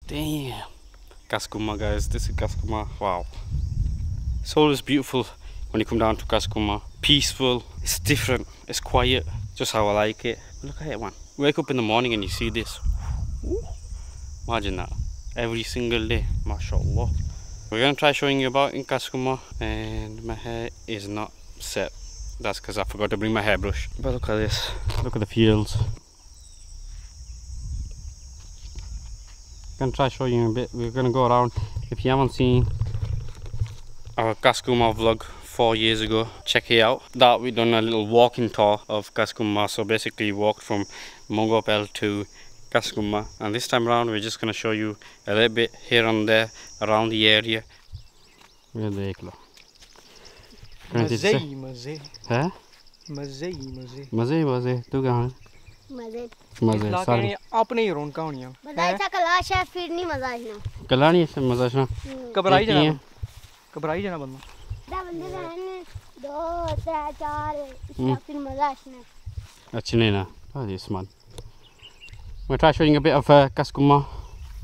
Damn. KAS GUMMA, guys. This is KAS GUMMA. Wow. It's always beautiful when you come down to KAS GUMMA. Peaceful. It's different. It's quiet. Just how I like it. Look at it, man. Wake up in the morning and you see this. Ooh. Imagine that. Every single day. MashaAllah. We're going to try showing you about in KAS GUMMA. And my hair is not set. That's because I forgot to bring my hairbrush. But look at this. Look at the fields. Gonna try showing you a bit. We're gonna go around. If you haven't seen our KAS GUMMA vlog 4 years ago, check it out. That we done a little walking tour of KAS GUMMA. So basically walked from Mongopel to KAS GUMMA, and this time around we're just gonna show you a little bit here and there around the area. मजे सारे अपने ही रोन कहानियां बताइए कलाश है फिर नहीं मजा आना कलानी से मजा आना घबराई जाना बंदा दा बंदे रहने 2 3 4 फिर मजा आना अच्छा नहीं ना that is smart. We'll try showing a bit of KAS GUMMA.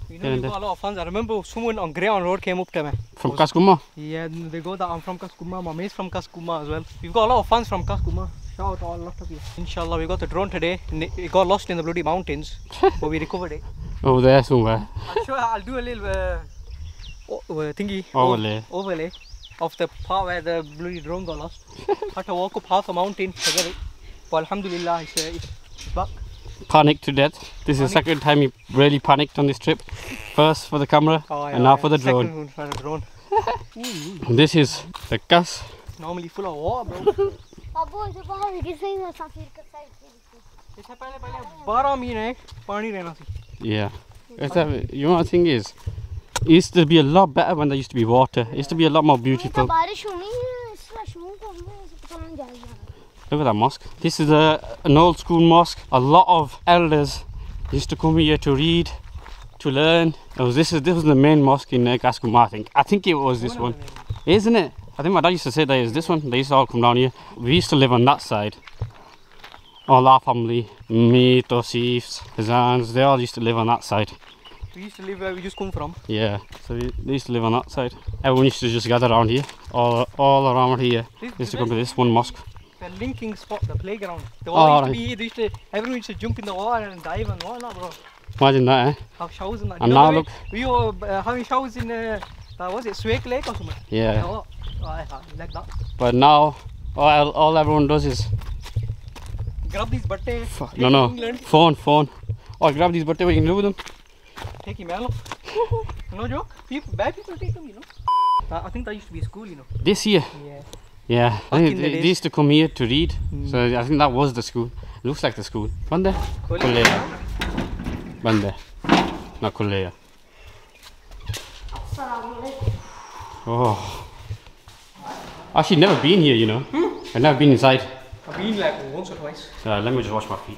You know, got a lot of fans. I remember someone on Grey on Road came up to me. From KAS GUMMA? Yeah, they go that I'm from KAS GUMMA. My mate's from KAS GUMMA as well. We've got a lot of fans from KAS GUMMA. Shout out to all lot of you. Inshallah, we got the drone today. It got lost in the bloody mountains, but we recovered it. Over there somewhere. I'll do a little thingy overlay of the part where the bloody drone got lost. Had to walk up half a mountain to get it. But alhamdulillah, it's back. Panicked to death. This is the second time he really panicked on this trip. First for the camera, and now for the drone. Second for the drone. This is the KAS. It's normally full of water, bro. Yeah. You know what the thing is? It used to be a lot better when there used to be water. It used to be a lot more beautiful. Look at that mosque. This is an old school mosque. A lot of elders used to come here to read, to learn. This was the main mosque in KAS GUMMA, I think. I think it was this one. Isn't it? I think my dad used to say that is this one. They used to all come down here. We used to live on that side. All our family, me, Tosifs, Faizaan, they all used to live on that side. We used to live where we just come from. Yeah, so they used to live on that side. Everyone used to just gather around here. All around here. They used to come to this one mosque. The linking spot, the playground. The water used to be here. Everyone used to jump in the water and dive and whatnot, bro. Imagine that, eh? Have showers in that. And now look. We were having showers in, was it Swake Lake or something? Yeah. Oh, like that. But now, all everyone does is grab these batte. No. Phone. Oh, grab these batte. What you can do with them? Take him out. No joke. Bad people take them, you know. I think that used to be a school, you know. This here? Yeah. Yeah. They used to come here to read. So I think that was the school. It looks like the school. Bande? Kulleya. Bande. Not Kulleya. Oh. Actually, never been here, you know. I've never been inside. I've been like once or twice. Let me just wash my feet.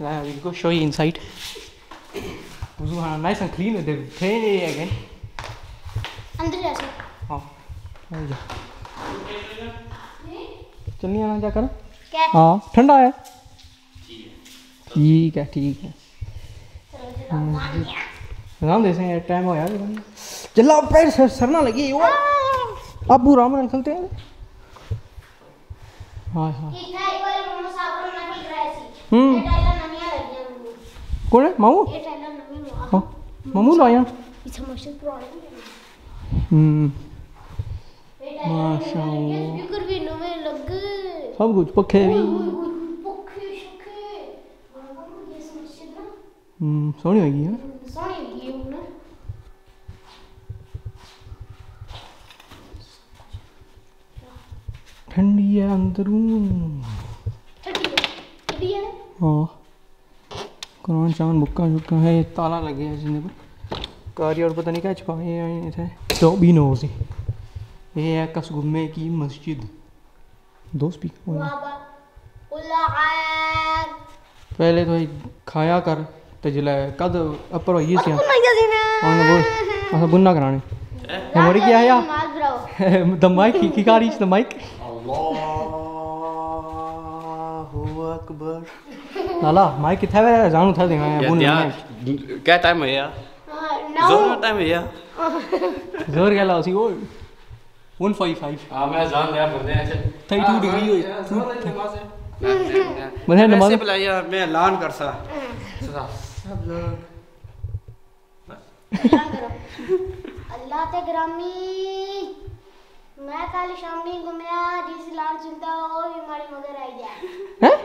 We'll go show you inside. Nice and clean. They've cleaned it again. Oh. चलनी आना क्या कर? हाँ ठंडा है. ठीक है. राम देसे टाइम हो यार. चला पैर सरना लगी वो. अब पूरा हम निकलते हैं. हाँ. कौन है मामू? हाँ मामू लाया. माशाअल्लाह. सब कुछ पखे भी. सोनी होगी है. ठंडी है अंदरों. हाँ. कुरान चांद मुक्का है. ताला लगे हैं इसने पर. कारी और पता नहीं क्या छुपाए हैं थे. तो भी नो सी. ये है KAS GUMMA की मस्जिद. दो स्पीकर. पहले तो खाया कर तजला कद अपर होई सी. और बोल ऐसा गुन्ना कराने. हमारी क्या है यार? द माइक की कारी द माइक. अल्लाहु अकबर. नाला माइक किथे है? जानू था देगा. क्या टाइम है यार? जोर टाइम है यार? जोर क्या लाओ सी वो 145 हाँ मैं जान लिया बंदे ऐसे 32 डिग्री हुई मैं नमाज़ बुलाया मैं ऐलान कर सा सब लोग अल्लाह ते ग्रामी मैं कल शामी घूमया जिस लाल सुनता वो भी मारी मगर आई जाए हैं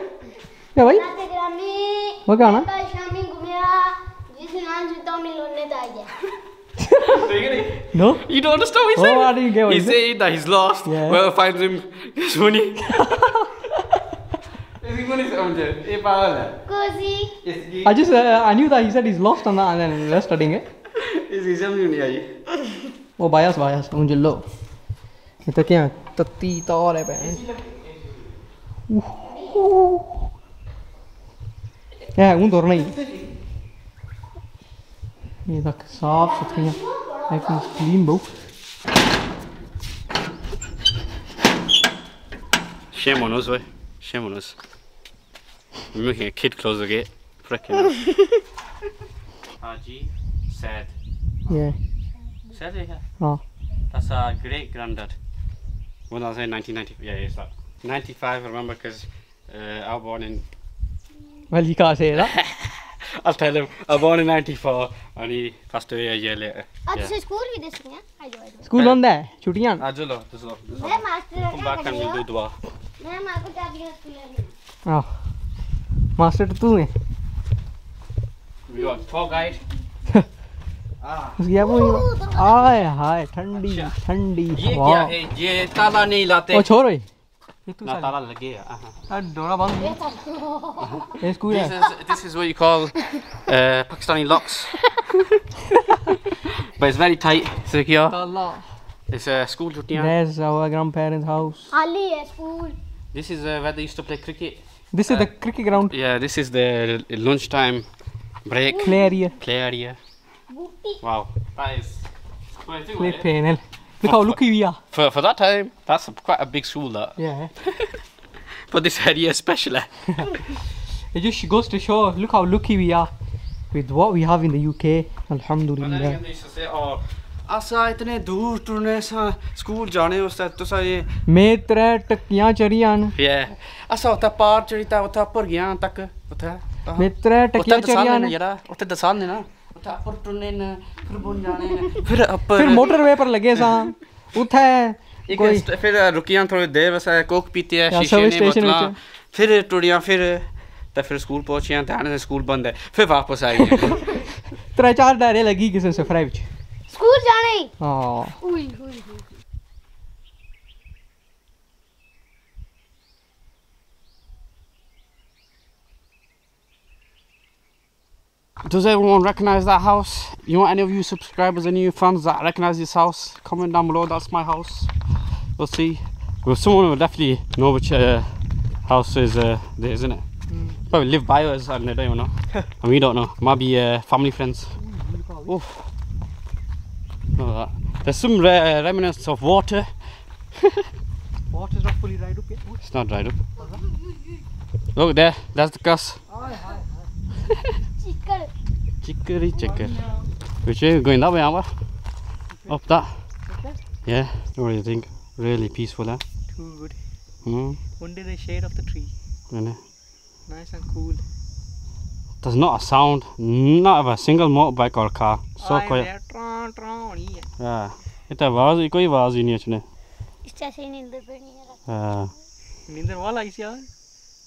क्या भाई अल्लाह ते ग्रामी वो क्या ना कल शामी घूमया जिस लाल सुनता मिलने तो आई जाए no you don't understand what he said? Oh, I didn't get what he he said. said that he's lost. Yeah. Well, finds him his money. Is he money समझे? ये पागल है. कोसी इसकी I just I knew that he said he's lost on that and then let's studying it इसकी समझ नहीं आई. वो bias मुझे लो ये तो क्या तत्ती तार है बहन क्या हूँ तो नहीं ये तक साफ सुथरी एकदम clean book Shame on us, boy. Shame on us. We're making a kid close the gate. Frickin' Haji said. yeah Said it, yeah. हाँ That's our great granddad. When I was in 1990, yeah, it's that. 95, I remember, because I was born in. well you can't say that I'll tell him. I was born in 94 and he passed away a year later. आज से school भी दस हैं आई जाओ school बंद है छुट्टियां Ajalo. मैं master Come back and we'll do dua. मैं मां को चाबी स्कूल ले हाँ मास्टर तो तू है We got tour guide. उसकी आप आए हाय ठंडी ठंडी ये क्या वाह है? ये ताला नहीं लाते. ओ छोड़ भाई ये तू ना ताला लगे है. डोरा बंद ये स्कूल है This is what you call Pakistani locks. But it's very tight, secure. Allah It's a school छुट्टियां. there's our grandparents house खाली है school This is where they used to play cricket. this is the cricket ground Yeah, this is the lunchtime break play area play area. बूटी Wow, that is play panel look how lucky we are for that time. That's quite a big school, that. yeah For this area especially. it just goes to show look how lucky we are with what we have in the UK alhamdulillah They used to say, oh, असा इतने दूर टुरने सा school जाने उससे तो सा ये मैं त्रै टकियां चढ़ियां न yeah असा उता पार चढ़ीता उता पर गया तक उता मैं त्रै टकियां चढ़ियां न यार उते दसान ने ना उता पर टुरने न फिर बुन जाने न फिर ऊपर फिर मोटरवे पर लगे सा उठे कोई फिर रुकियां थोड़ी देर बस कोक पीती है या शीशे सर्विस ने स्टेशन बोतलां विच। फिर टुरियां फिर तो फिर स्कूल पहुंचियां ध्यान से स्कूल बंद है फिर वापस आई त्रै चार डायरे लगी किसे सफर विच स्कूल जाने हां उई उई Does everyone recognize that house? You want any of you subscribers and new fans that recognize this house? Comment down below. That's my house. We'll see. Well, someone will definitely know which house is there, isn't it? Probably live by us and they don't even know. And we don't know. Might be family friends. Oof. Look at that. There's some remnants of water. Water's not fully dried up yet. It's not dried up. Look there. That's the Kas. Chicken Chicory chicker. Which way? Going that way, aren't we? Up that. Yeah. What do you think? Really peaceful, huh? Too good. Under the shade of the tree. Nice and cool. There's not a sound, not of a single motorbike or car. So quiet. Yeah. It's a vase, कोई आवाज ही नहीं है इसमें. इससे से नींद पे नहीं रहा हाँ. नींदर वाला इस यार.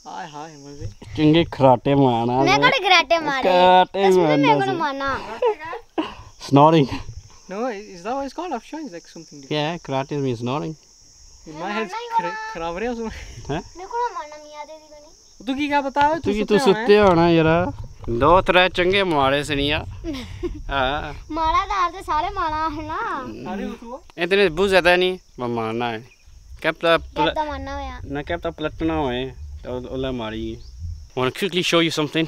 हाय हाय मजे. चंगे खराटे मारना. मैं कौन कराटे मारे कराटे मैं कौन मारना Snoring. No, is that what it's called? I'm sure it's like something different. Yeah, karate means snoring. In my head, खराब रहे उसमें. हैं? मैं कौन मारना मियाँ दे दी बनी तू की क्या बता तू सुते हो ना यार. दो त्रै चंगे मारे से नहीं यार. हाँ. मारा दार तो सारे मारा है ना अरे उठो. इतने बुझ जाता नहीं. मैं मारना है. कैप्टा क्या मारना है यार ना कैप्टा पलटना है. तो उल्ला मारी. I want to quickly show you something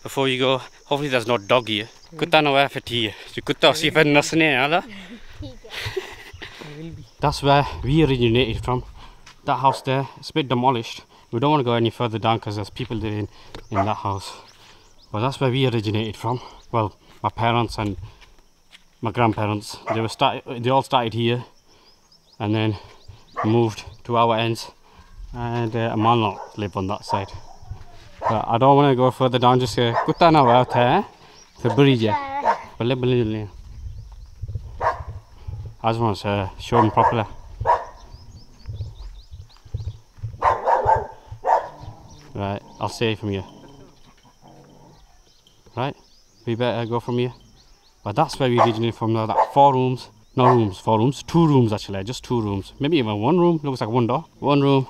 before you go. Hopefully there's no dog here. कुत्ता ना है फिर ठीक है. जो कुत्ता उसी पर नसने है ना. That's where we originated from. That house there, it's a bit demolished. We don't want to go any further down because there's people living in that house. But that's where we originated from. well, my parents and my grandparents, they all started here and then moved to our ends, and Amaan live on that side. But I don't want to go further down, just say kutta na out hai February ja bale bale. I just want to show them properly. Right, I'll stay from here. Right, we better go from here. But that's where we originally from now. That 4 rooms, no rooms, 4 rooms, 2 rooms actually, just 2 rooms. Maybe even 1 room, looks like 1 door. 1 room,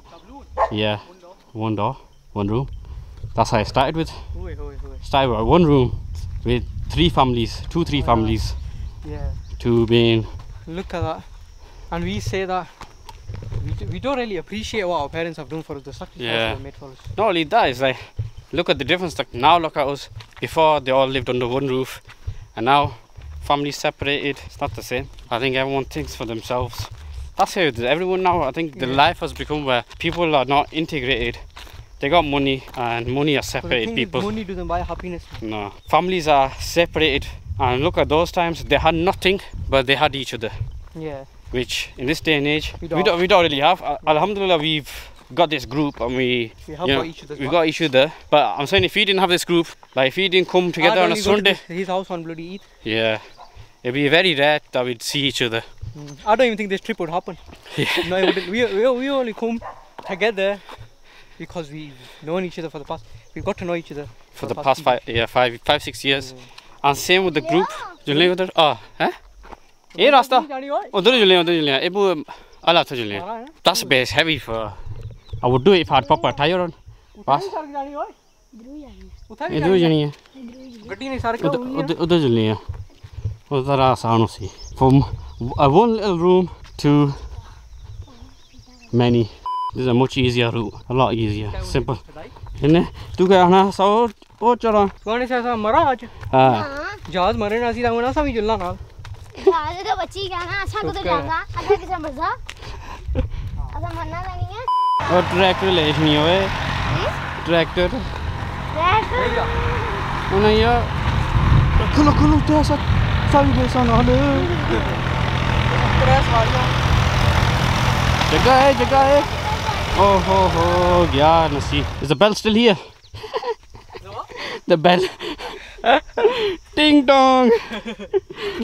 yeah, 1 door, 1 room. That's how I started with. Started with 1 room with 3 families, 2-3 families. Yeah. To being. Look at that. And we say that we don't really appreciate what our parents have done for us, the sacrifice they made for us. Not only that, it's like, look at the difference. Like now, look at us. Before they all lived under 1 roof, and now families separated. It's not the same. I think everyone thinks for themselves. That's how it is. Everyone now, I think the life has become where people are not integrated. They got money, and money has separated people. Money doesn't buy happiness. No, families are separated. And look at those times, they had nothing, but they had each other. Yeah. Which in this day and age, we don't really have. Alhamdulillah, we've got this group and we got each other. But I'm saying, if we didn't have this group, like if we didn't come together on a Sunday, his house on bloody Eid. Yeah, it'd be very rare that we'd see each other. I don't even think this trip would happen. Yeah. No, it wouldn't. We only come together because we've known each other for the past. We've got to know each other for the past 5-6 years. And same with the group. Oh, huh? Hey, Rasta. That's a bit heavy for. I would do it if I had proper tire on. Pass. From one little room to many. This is a much easier route. A lot easier. Simple. Isn't it? जहाज मरे ना सीधा होना सभी जुलना ना जहाज तो बच्ची क्या ना अच्छा को तो जाता अगर किसी मरजा ऐसा मरना नहीं है और ट्रैक्टर ले नहीं होए ट्रैक्टर वो नहीं यार खुलो तो ऐसा सभी जैसा ना ले जगह है oh ho गया नसी. Is the bell still here? The bell. Ding dong.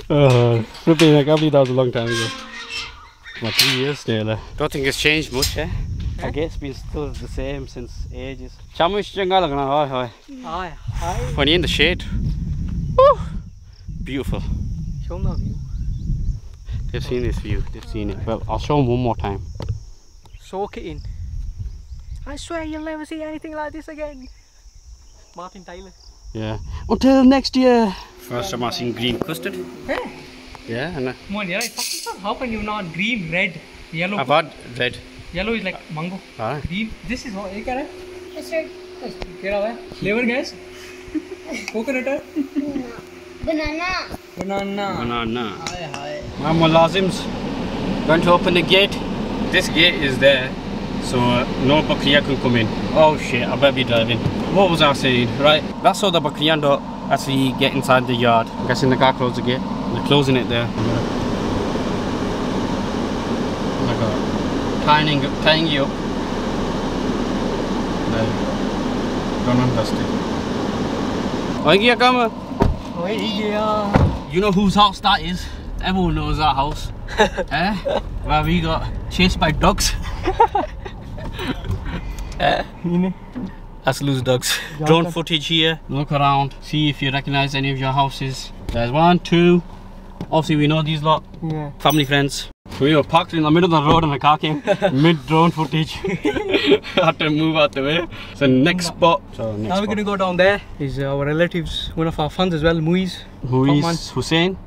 Flipping, I can't believe that was a long time ago. What, 3 years nearly. Don't think it's changed much, eh? I guess it's been still the same since ages. Chamush changa lagna hoy. Hi. When you're in the shade. Woo! Beautiful. Show them the view. They've seen this view. They've seen it. Well, I'll show them one more time. Soak it in. I swear you'll never see anything like this again. Martin Tyler. Yeah. Until next year. First time I've seen green custard. Hey. Yeah, and how can you not green, red, yellow? I've had red. Yellow is like mango. Alright. Green. This is what? What is Custard. Flavor, guys? Coconut? Banana. Banana. Hi. My Mulazim's going to open the gate. This gate is there, so no bakriya can come in. Oh shit, I better be driving. What was I saying? Right, that's so the bakriya don't actually get inside the yard. I'm guessing the guy closed the gate. They're closing it there. Oh my god. Tying you up. There. Don't undust it. You know whose house that is? Everyone knows that house. Eh? Where we got chased by dogs. That's loose dogs. Drone footage here. Look around. See if you recognize any of your houses. There's 1, 2. Obviously we know these lot. Yeah. Family friends. We were parked in the middle of the road and the car came. Mid drone footage. Had to move out the way. So next spot. Now we're gonna go down there. Is our relatives, one of our fans as well, Muiz Hussein.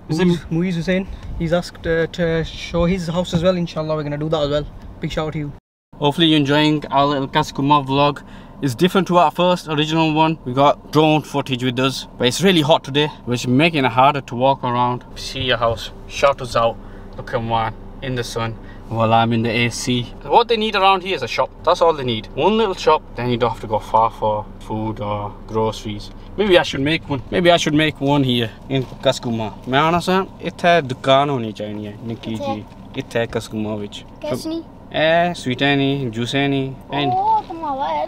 Muiz Hussein. He's asked to show his house as well. Inshallah, we're gonna do that as well. Big shout out to you. Hopefully you're enjoying our little KAS GUMMA vlog. It's different to our first original one. We got drone footage with us, but it's really hot today, which is making it harder to walk around. See your house. Shout us out. Look at one in the sun. while I'm in the AC. What they need around here is a shop. That's all they need. One little shop. Then you don't have to go far for food or groceries. Maybe I should make one. Maybe I should make one here in KAS GUMMA. मैं आना सा इत्थे दुकान होनी चाहिए निक्की जी इत्थे KAS GUMMA विच. कैसनी? Sweet है नहीं, जूस है नहीं. ओ तुम्हारा है.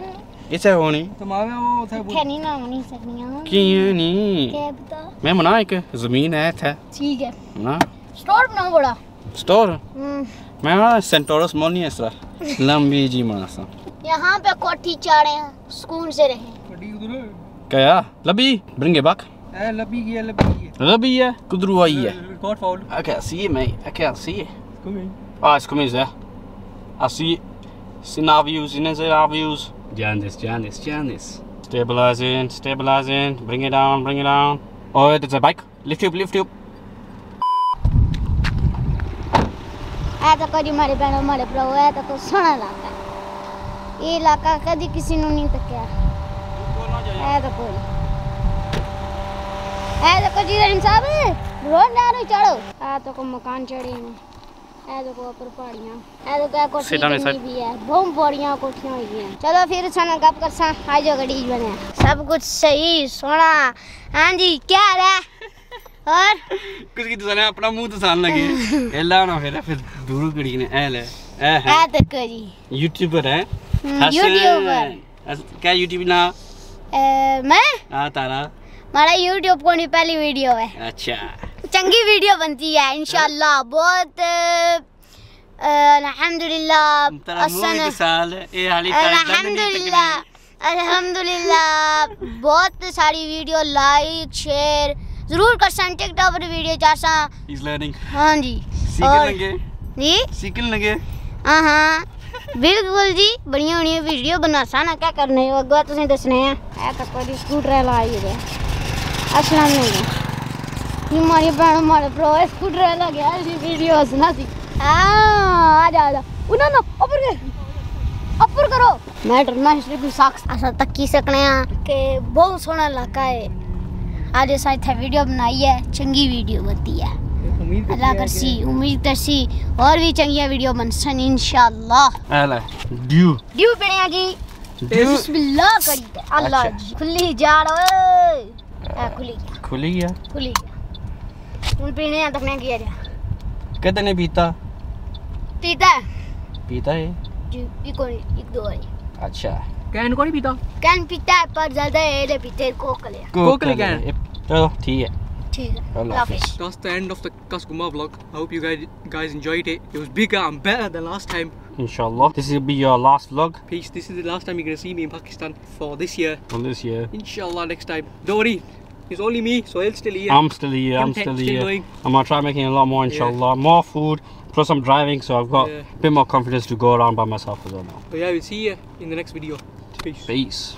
इत्थे होनी. तुम्हारा वो था. कहनी ना होनी सकनियां. क्यों नहीं? क्या बता? मैं मना एक ज़मीन है इत्थे. ठीक है. ना. स्टोर बनाओ बड़ा. स्टोर? मैं ना सेंटोरस मॉल नहीं है इस तरह. लंबी जी मना सा. यहाँ पे कोठी चाड़े हैं. सुकून से रहें. क्या? लबी? Bring it back. लबी की है, लबी की है. Lobby, yeah. Kudru aí, Record foul. I can't see it, mate. I can't see it. Come in. Oh, it's coming there. I see it. See now views, in our views. Janice. Stabilizing. Bring it down. Oh, there's a bike. Lift you up. ऐसा कभी हमारे बहनों हमारे भराओ है तो सोना इलाका है. ये इलाका कभी किसी ने नहीं तकिया. ऐसा कोई जी साहब रोड ना रो चढ़ो. ऐसा को मकान चढ़े हैं. ऐसा को ऊपर पहाड़ियाँ. ऐसा को कोठी भी है. बहुत बढ़िया कोठियाँ हुई हैं. चलो फिर सोना गप कर सा आज जो गड़ी बने. सब कुछ सही सोना. हाँ जी क्या है और कुछ की तो अपना मुंह तो सान लगे. एला ना फिर दूर गड़ी ने एले तो कोई यूट्यूबर है. यूट्यूबर क्या यूट्यूब ना? मैं तारा हमारा यूट्यूब को नहीं पहली वीडियो है. अच्छा चंगी वीडियो बनती है इंशाल्लाह. बहुत अल्हम्दुलिल्लाह. अल्हम्दुलिल्लाह बहुत सारी वीडियो लाइक शेयर जरूर कर सन. टिकटॉक पर वीडियो चासा. He's learning. हाँ जी. सीखने लगे. हाँ बिल्कुल जी. बढ़िया वीडियो बना सा ना क्या करने अगवा तुम दसने हैं. तो कोई स्कूटर लाई है. अस्सलाम वालेकुम. हमारी बहन हमारे प्रो स्कूटर ला गया वीडियो हंसना सी. आ जा उन्होंने ऊपर करो. मैं डरना इसलिए साक्स ऐसा तक की सकने कि बहुत सोहना इलाका है. आज ऐसा इतना वीडियो बनाई है. चंगी वीडियो बनती है. अल्लाह करसी उम्मीद करसी और भी चंगी वीडियो बन सन इंशाल्लाह. ड्यू पड़े जी. बिस्मिल्लाह करी अल्लाह जी. खुली जाड़ खुली गया. उन पीने तक नहीं किया जा. कहते नहीं पीता है जी. एक दो बारी. अच्छा कैन को नहीं पीता. कैन पीता है पर ज्यादा ये पीते कोकले कैन. चलो ठीक है. That's the end of the KAS GUMMA vlog. I hope you guys enjoyed it. It was bigger and better than last time. Inshallah. This will be your last vlog. Peace. This is the last time you're gonna see me in Pakistan for this year. Inshallah next time. Don't worry. It's only me. Sohail's still here. I'm still here. I'm gonna try making a lot more inshallah. Yeah. More food. Plus I'm driving, so I've got a bit more confidence to go around by myself as well now. But yeah, we'll see you in the next video. Peace.